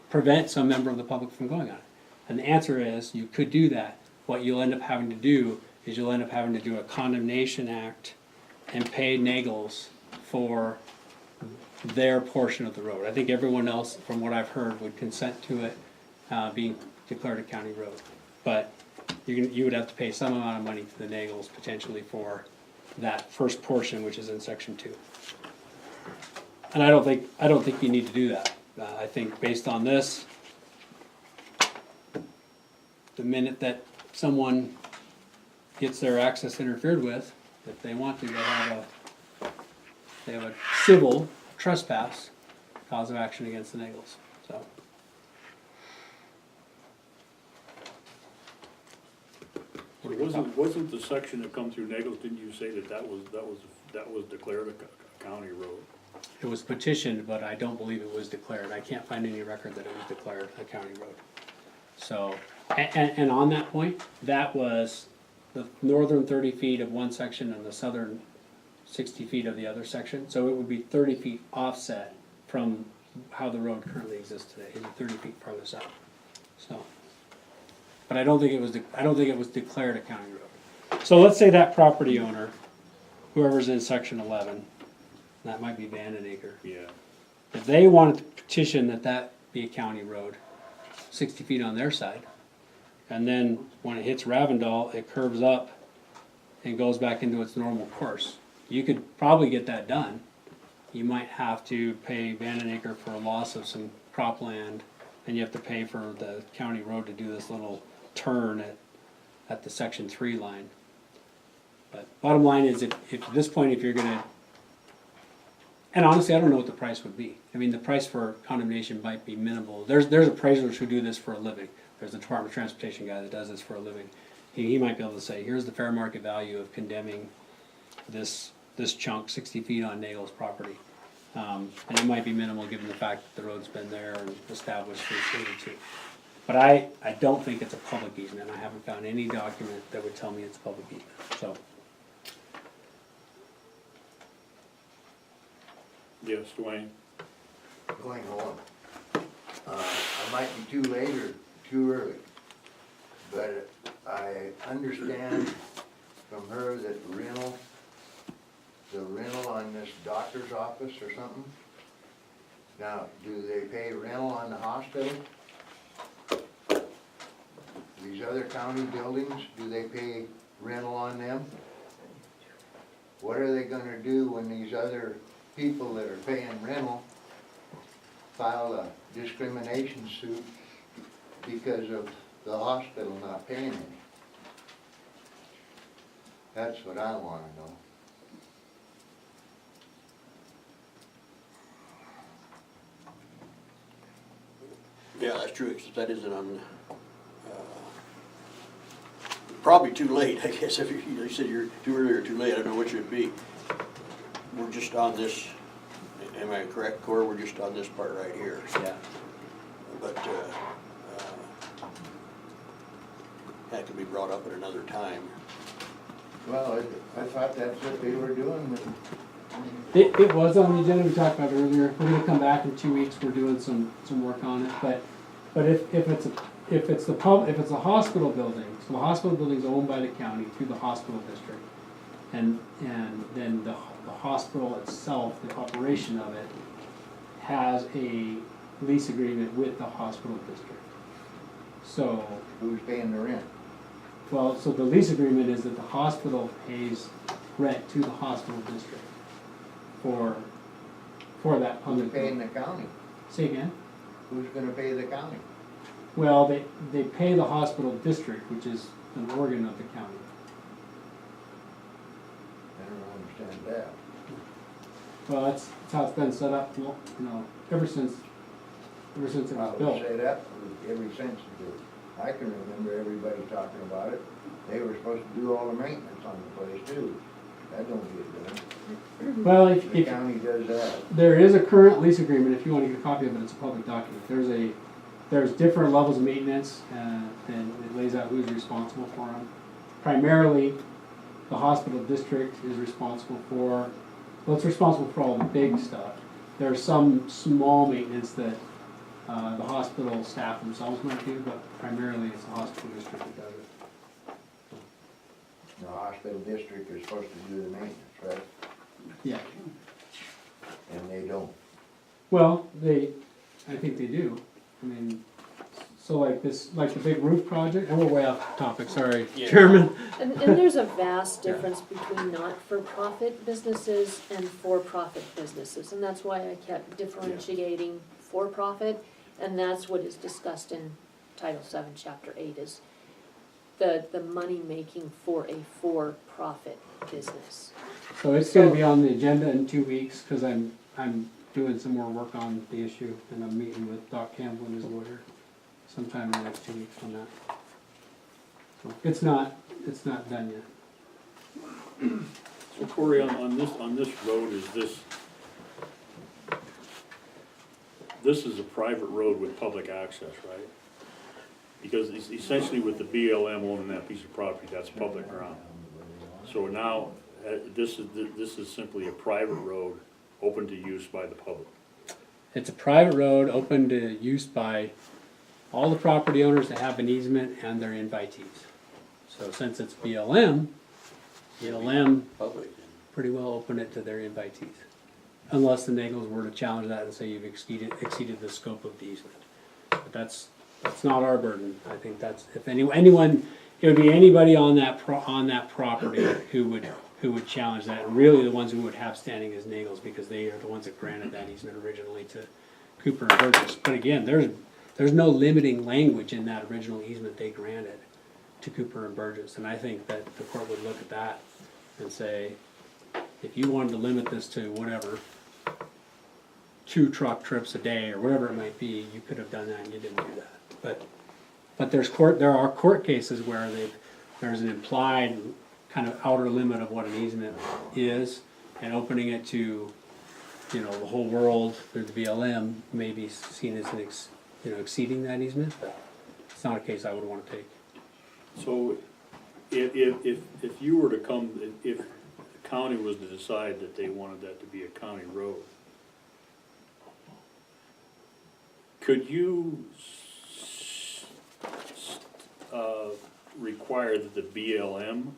prevent some member of the public from going on it? And the answer is, you could do that. What you'll end up having to do is you'll end up having to do a condemnation act and pay Nagels for their portion of the road. I think everyone else, from what I've heard, would consent to it being declared a county road. But you would have to pay some amount of money to the Nagels potentially for that first portion, which is in section 2. And I don't think you need to do that. I think based on this, the minute that someone gets their access interfered with, if they want to, they have a civil trespass cause of action against the Nagels. So. Wasn't the section that come through Nagels, didn't you say that was declared a county road? It was petitioned, but I don't believe it was declared. I can't find any record that it was declared a county road. So, and on that point, that was the northern 30 feet of one section and the southern 60 feet of the other section. So it would be 30 feet offset from how the road currently exists today. It's 30 feet farther south. So. but I don't think it was declared a county road. So let's say that property owner, whoever's in section 11, that might be Vandenacre, Yeah. if they wanted to petition that be a county road, 60 feet on their side, and then when it hits Ravendall, it curves up and goes back into its normal course. You could probably get that done. You might have to pay Vandenacre for a loss of some cropland, and you have to pay for the county road to do this little turn at the section 3 line. But bottom line is, if at this point, if you're gonna, and honestly, I don't know what the price would be. I mean, the price for condemnation might be minimal. There's appraisers who do this for a living. There's a Department of Transportation guy that does this for a living. He might be able to say, here's the fair market value of condemning this chunk, 60 feet on Nagel's property. And it might be minimal given the fact that the road's been there and established since '82. But I don't think it's a public easement. I haven't found any document that would tell me it's a public easement, so. Yes, Dwayne? Going on. I might be too late or too early, but I understand from her that the rental on this doctor's office or something. Now, do they pay rental on the hospital? These other county buildings, do they pay rental on them? What are they gonna do when these other people that are paying rental file a discrimination suit because of the hospital not paying any? That's what I wanna know. Yeah, that's true, except that isn't on, probably too late, I guess, if you said you're too early or too late, I don't know which it'd be. We're just on this, am I correct, Cora, we're just on this part right here, Yeah. but, that could be brought up at another time. Well, I thought that's what they were doing with It was on the agenda, we talked about it earlier. We're gonna come back in 2 weeks, we're doing some work on it, but if it's a hospital building, so the hospital building's owned by the county through the hospital district, and then the hospital itself, the operation of it, has a lease agreement with the hospital district. So, who's paying the rent. well, so the lease agreement is that the hospital pays rent to the hospital district for that Who's public. paying the county? Say again? Who's gonna pay the county? Well, they pay the hospital district, which is an organ of the county. I don't understand that. Well, that's how it's been set up, ever since it was I would built. say that every since I can remember everybody talking about it. They were supposed to do all the maintenance on the place too. That don't get done. Well, The county does that. there is a current lease agreement, if you want to get a copy of it, it's a public document. There's different levels of maintenance, and it lays out who's responsible for them. Primarily, the hospital district is responsible for, well, it's responsible for all the big stuff. There's some small maintenance that the hospital staff themselves might do, but primarily it's the hospital district that does it. The hospital district is supposed to do the maintenance, right? Yeah. And they don't. Well, I think they do. I mean, so like the big roof project, and we're way off topic, sorry, Yeah. Chairman. And there's a vast difference between not-for-profit businesses and for-profit businesses, and that's why I kept differentiating for-profit, and that's what is discussed in Title VII, Chapter 8, is the money-making for a for-profit business. So it's gonna be on the agenda in 2 weeks, cause I'm doing some more work on the issue, and I'm meeting with Doc Campbell and his lawyer sometime in the next 2 weeks on that. So it's not done yet. So Corey, on this road, this is a private road with public access, right? Because essentially with the BLM owning that piece of property, that's public ground. So now, this is simply a private road open to use by the public. It's a private road open to use by all the property owners that have an easement and their invitees. So since it's BLM, Public. pretty well open it to their invitees. Unless the Nagels were to challenge that and say you've exceeded the scope of the easement. But that's not our burden. I think that's, if anyone, it would be anybody on that property who would challenge that. And really the ones who would have standing is Nagels, because they are the ones that granted that easement originally to Cooper and Burgess. But again, there's no limiting language in that original easement they granted to Cooper and Burgess. And I think that the court would look at that and say, if you wanted to limit this to whatever, 2 truck trips a day or whatever it might be, you could have done that and you didn't do that. But there are court cases where there's an implied kind of outer limit of what an easement is, and opening it to, the whole world through the BLM may be seen as exceeding that easement, but it's not a case I would want to take. So if you were to come, if the county was to decide that they wanted that to be a county road, could you require that the BLM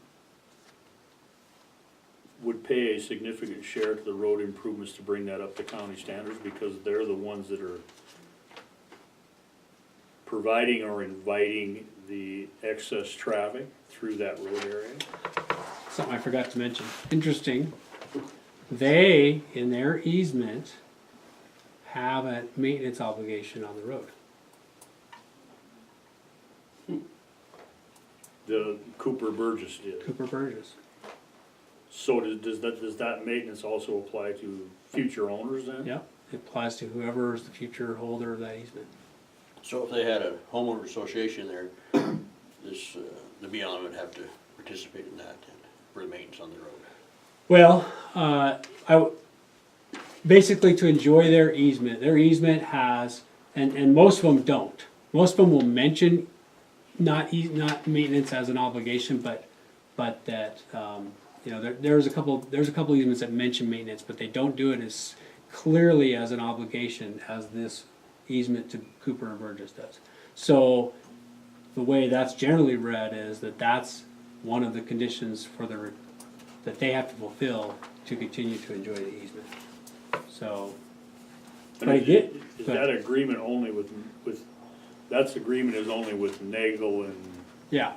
would pay a significant share to the road improvements to bring that up to county standards, because they're the ones that are providing or inviting the excess traffic through that road area? Something I forgot to mention. Interesting. They, in their easement, have a maintenance obligation on the road. The Cooper Burgess did. Cooper Burgess. So does that maintenance also apply to future owners then? Yep. It applies to whoever is the future holder of that easement. So if they had a homeowner association there, the BLM would have to participate in that and for the maintenance on the road. Well, basically to enjoy their easement has, and most of them don't. Most of them will mention not maintenance as an obligation, but that, there's a couple easements that mention maintenance, but they don't do it as clearly as an obligation as this easement to Cooper and Burgess does. So the way that's generally read is that that's one of the conditions that they have to fulfill to continue to enjoy the easement. So, but again, Is that agreement only with, that's agreement is only with Nagel and yeah.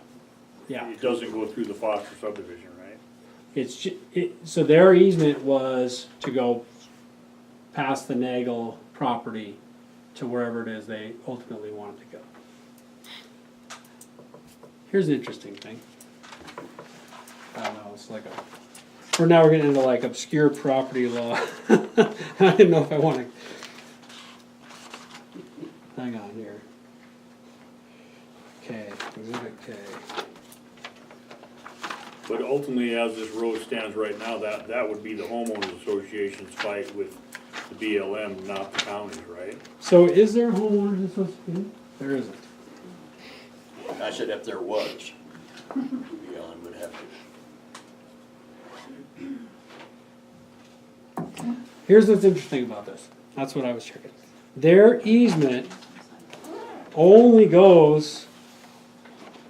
it doesn't go through the Foster subdivision, right? So their easement was to go past the Nagel property to wherever it is they ultimately wanted to go. Here's an interesting thing. I don't know, it's like now we're getting into like obscure property law. I didn't know if I want to. Hang on here. Okay, Exhibit K. But ultimately, as this road stands right now, that would be the homeowners association's fight with the BLM, not the counties, right? So is there a homeowners association? There isn't. I said if there was, the BLM would have to. Here's what's interesting about this. That's what I was checking. Their easement only goes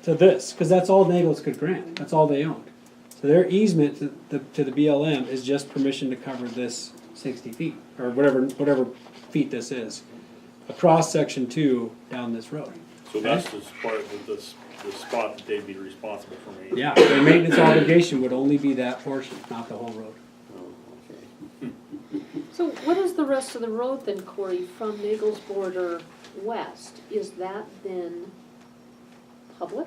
to this, because that's all Nagels could grant. That's all they owned. So their easement to the BLM is just permission to cover this 60 feet, or whatever feet this is, across section 2 down this road. So that's the spot that they'd be responsible for maintenance. Yeah, their maintenance obligation would only be that portion, not the whole road. Oh, okay. So what is the rest of the road then, Corey, from Nagel's border west? Is that then public?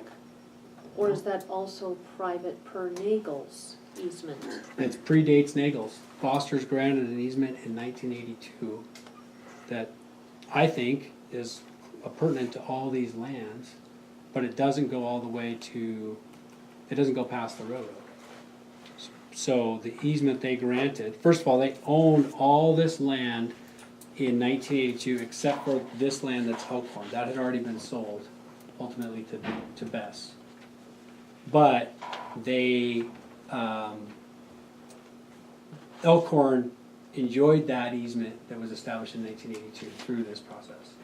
Or is that also private per Nagel's easement? It predates Nagel's. Foster's granted an easement in 1982 that I think is pertinent to all these lands, but it doesn't go all the way it doesn't go past the railroad. So the easement they granted, first of all, they owned all this land in 1982 except for this land that's Elkhorn. That had already been sold ultimately to Bess. But they, Elkhorn enjoyed that easement that was established in 1982 through this process.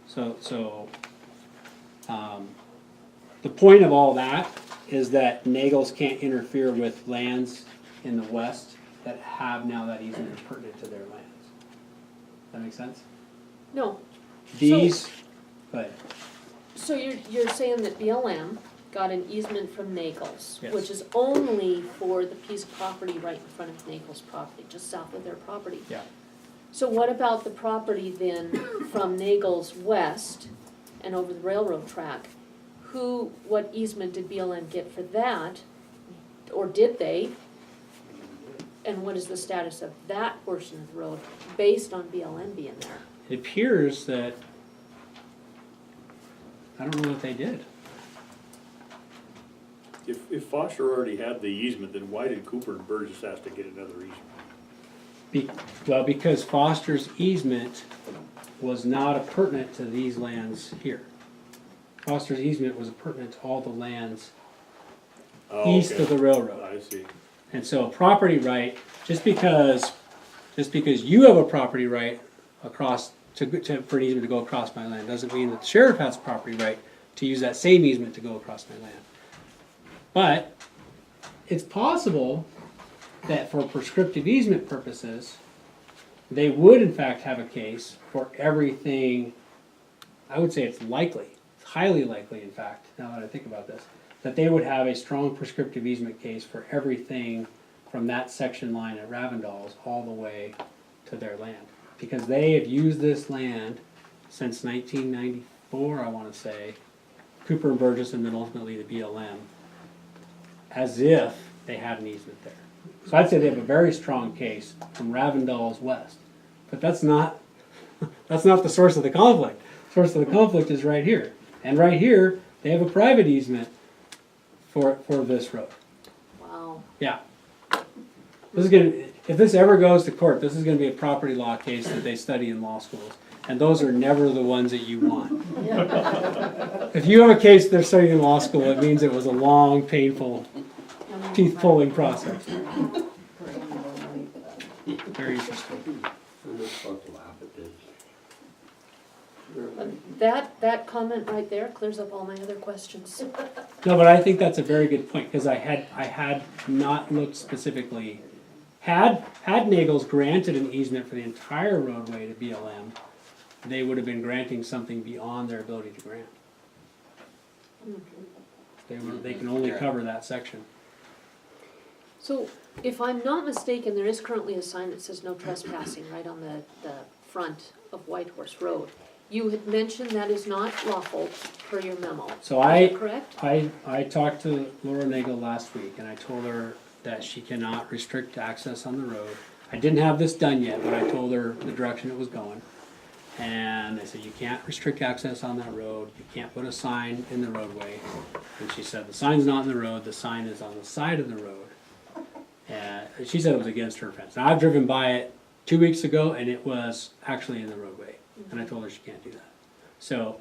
So The point of all that is that Nagels can't interfere with lands in the west that have now that easement pertinent to their lands. That make sense? No, These, but so you're saying that BLM got an easement from Nagels, Yes. which is only for the piece of property right in front of Nagels' property, just south of their property. yeah, So what about the property then from Nagels west and over the railroad track? What easement did BLM get for that? Or did they? And what is the status of that portion of the road based on BLM being there? it appears that, I don't know what they did. If Foster already had the easement, then why did Cooper and Burgess have to get another easement? Well, because Foster's easement was not pertinent to these lands here. Foster's easement was pertinent to all the lands Oh, east okay. of the railroad. I see. And so property right, just because you have a property right across, for an easement to go across my land, doesn't mean that the sheriff has property right to use that same easement to go across my land. But it's possible that for prescriptive easement purposes, they would in fact have a case for everything. I would say it's likely, it's highly likely in fact, now that I think about this, that they would have a strong prescriptive easement case for everything from that section line at Ravendall's all the way to their land. Because they have used this land since 1994, I want to say, Cooper and Burgess and then ultimately the BLM, as if they had an easement there. So I'd say they have a very strong case from Ravendall's west. But that's not the source of the conflict. The source of the conflict is right here. And right here, they have a private easement for this road. Wow. Yeah. This is gonna, if this ever goes to court, this is gonna be a property law case that they study in law schools. And those are never the ones that you want. If you have a case they're studying in law school, it means it was a long, painful, teeth-pulling process. Very interesting. I'm just supposed to laugh at this. That comment right there clears up all my other questions. No, but I think that's a very good point, because I had not looked specifically. Had Nagels granted an easement for the entire roadway to BLM, they would have been granting something beyond their ability to grant. They can only cover that section. So, if I'm not mistaken, there is currently a sign that says no trespassing right on the front of White Horse Road. You had mentioned that is not lawful per your memo. So Is that correct? I talked to Laura Nagel last week, and I told her that she cannot restrict access on the road. I didn't have this done yet, but I told her the direction it was going. And I said, you can't restrict access on that road, you can't put a sign in the roadway. And she said, the sign's not in the road, the sign is on the side of the road. And she said it was against her fence. Now, I've driven by it 2 weeks ago, and it was actually in the roadway. And I told her she can't do that. So,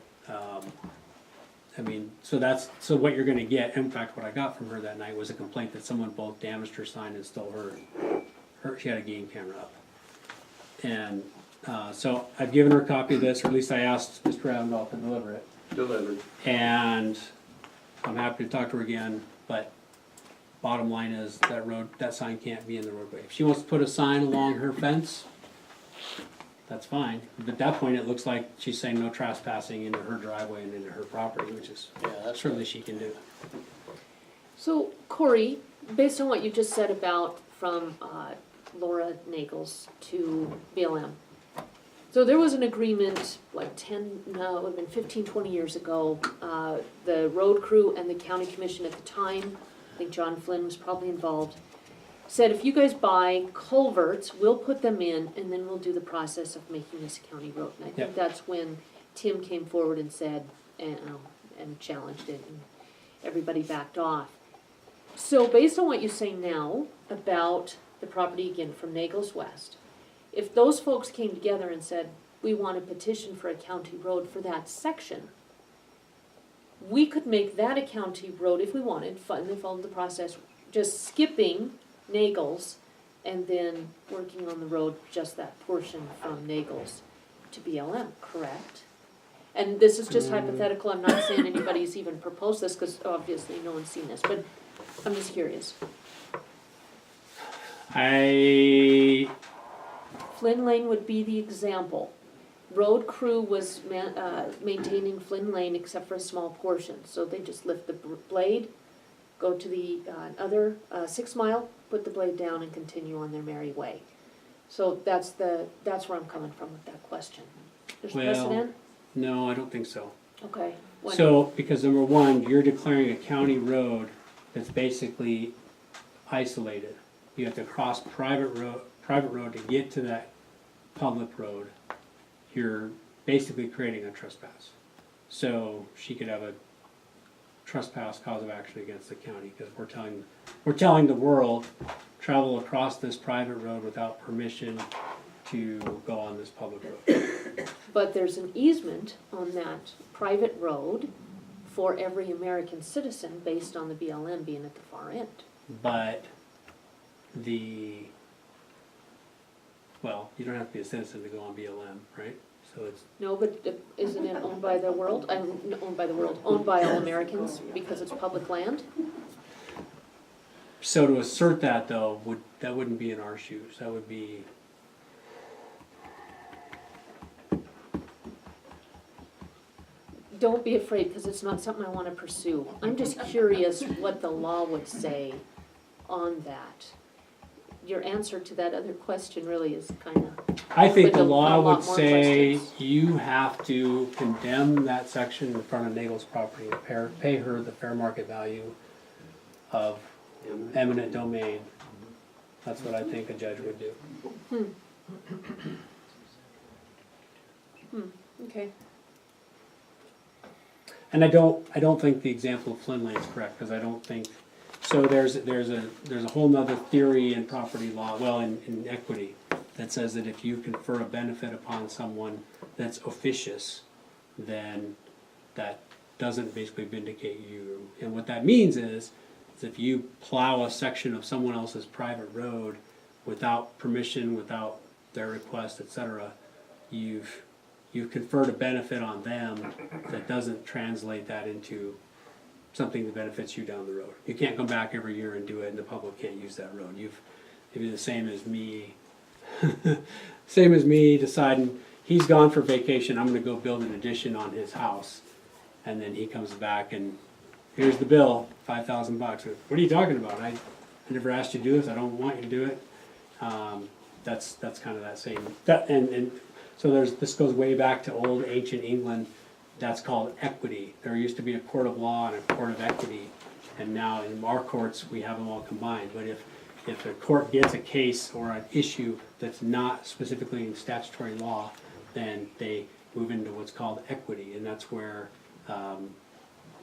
so what you're gonna get, in fact, what I got from her that night was a complaint that someone both damaged her sign and stole she had a game camera up. And, so I've given her a copy of this, or at least I asked Mr. Ravendall to deliver it. Delivered. And I'm happy to talk to her again, but bottom line is that sign can't be in the roadway. If she wants to put a sign along her fence, that's fine. But at that point, it looks like she's saying no trespassing into her driveway and into her property, which is certainly she can do. So, Corey, based on what you just said about from Laura Nagels to BLM, so there was an agreement, like it would have been 15, 20 years ago. The road crew and the county commission at the time, I think John Flynn was probably involved, said if you guys buy culverts, we'll put them in and then we'll do the process of making this a county road. And I think Yep. that's when Tim came forward and said, and challenged it, and everybody backed off. So based on what you say now about the property again from Nagels West, if those folks came together and said, we want a petition for a county road for that section, we could make that a county road if we wanted, and they followed the process, just skipping Nagels and then working on the road, just that portion from Nagels to BLM, correct? And this is just hypothetical, I'm not saying anybody's even proposed this, cause obviously no one's seen this, but I'm just curious. Flynn Lane would be the example. Road crew was maintaining Flynn Lane except for a small portion, so they just lift the blade, go to the other 6 mile, put the blade down and continue on their merry way. So that's where I'm coming from with that question. There's Well, precedent? No, I don't think so. Okay. When- So, because number one, you're declaring a county road that's basically isolated. You have to cross private road to get to that public road. You're basically creating a trespass. So she could have a trespass cause of action against the county, because we're telling the world, travel across this private road without permission to go on this public road. But there's an easement on that private road for every American citizen based on the BLM being at the far end. But well, you don't have to be a citizen to go on BLM, right? So it's, No, but isn't it owned by the world? Owned by all Americans because it's public land? so to assert that though, that wouldn't be in our shoes, that would be, Don't be afraid, because it's not something I want to pursue. I'm just curious what the law would say on that. Your answer to that other question really is kind of, I think But the a law lot would more say questions. you have to condemn that section in front of Nagel's property and pay her the fair market value of eminent domain. That's what I think a judge would do. okay. And I don't think the example of Flynn Lane is correct, because I don't think, so there's a whole nother theory in property law, well, in equity, that says that if you confer a benefit upon someone that's officious, then that doesn't basically vindicate you. And what that means is if you plow a section of someone else's private road without permission, without their request, etc., you've conferred a benefit on them that doesn't translate that into something that benefits you down the road. You can't come back every year and do it, and the public can't use that road. It'd be the same as me, deciding he's gone for vacation, I'm gonna go build an addition on his house, and then he comes back and here's the bill, $5,000. What are you talking about? I never asked you to do this. I don't want you to do it. That's kind of that same. And so this goes way back to old ancient England. That's called equity. There used to be a court of law and a court of equity, and now in our courts we have them all combined. But if the court gets a case or an issue that's not specifically in statutory law, then they move into what's called equity, and that's where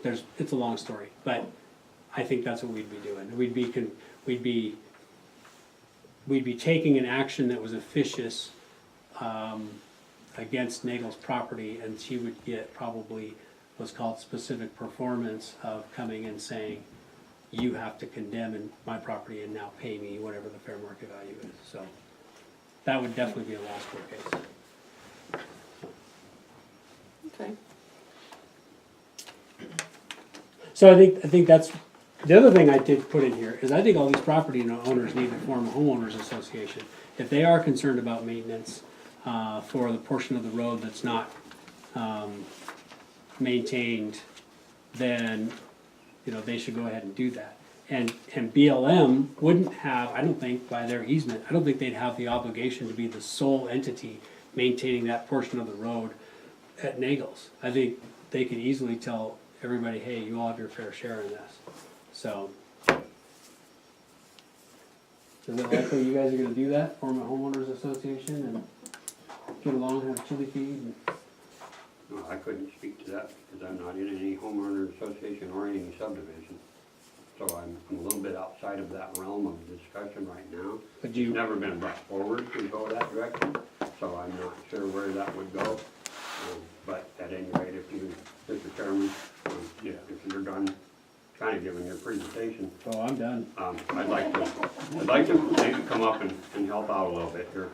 it's a long story, but I think that's what we'd be doing. We'd be taking an action that was officious against Nagel's property, and she would get probably what's called specific performance of coming and saying, you have to condemn my property and now pay me whatever the fair market value is. So that would definitely be a last court case. Okay. So I think that's, the other thing I did put in here is I think all these property owners need to form a homeowners association. If they are concerned about maintenance for the portion of the road that's not maintained, then, they should go ahead and do that. And BLM wouldn't have, I don't think, by their easement, I don't think they'd have the obligation to be the sole entity maintaining that portion of the road at Nagel's. I think they could easily tell everybody, hey, you all have your fair share in this. So, is it likely you guys are gonna do that, form a homeowners association and get along, have chili feed? And No, I couldn't speak to that because I'm not in any homeowner association or any subdivision. So I'm a little bit outside of that realm of discussion right now. But It's never been brought forward to go that direction, so I'm not sure where that would go. But at any rate, if you, Mr. Chairman, if you're done kind of giving your presentation, Oh, I'm done. I'd like to maybe come up and help out a little bit here.